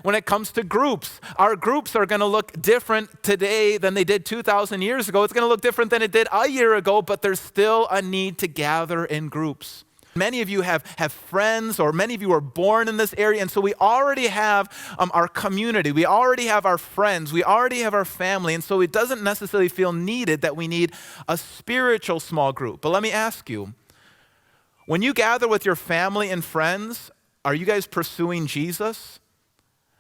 when it comes to groups. Our groups are going to look different today than they did 2,000 years ago. It's going to look different than it did a year ago, but there's still a need to gather in groups. Many of you have friends, or many of you are born in this area, and so we already have our community. We already have our friends. We already have our family, and so it doesn't necessarily feel needed that we need a spiritual small group. But let me ask you, when you gather with your family and friends, are you guys pursuing Jesus?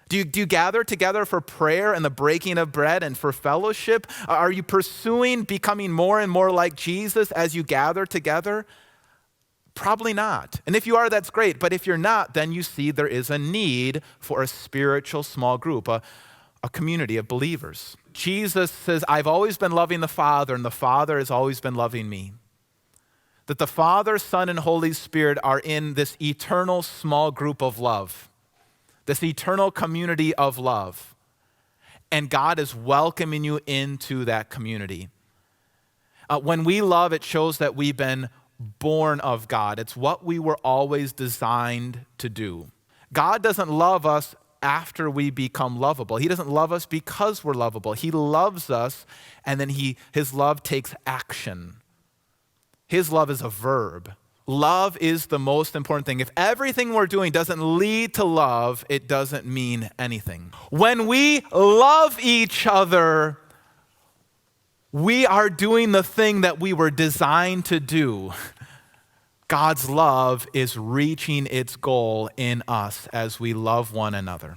Do you gather together for prayer and the breaking of bread and for fellowship? Are you pursuing becoming more and more like Jesus as you gather together? Probably not. And if you are, that's great. But if you're not, then you see there is a need for a spiritual small group, a community of believers. Jesus says, I've always been loving the Father, and the Father has always been loving me. That the Father, Son, and Holy Spirit are in this eternal small group of love, this eternal community of love. And God is welcoming you into that community. When we love, it shows that we've been born of God. It's what we were always designed to do. God doesn't love us after we become lovable. He doesn't love us because we're lovable. He loves us, and then his love takes action. His love is a verb. Love is the most important thing. If everything we're doing doesn't lead to love, it doesn't mean anything. When we love each other, we are doing the thing that we were designed to do. God's love is reaching its goal in us as we love one another.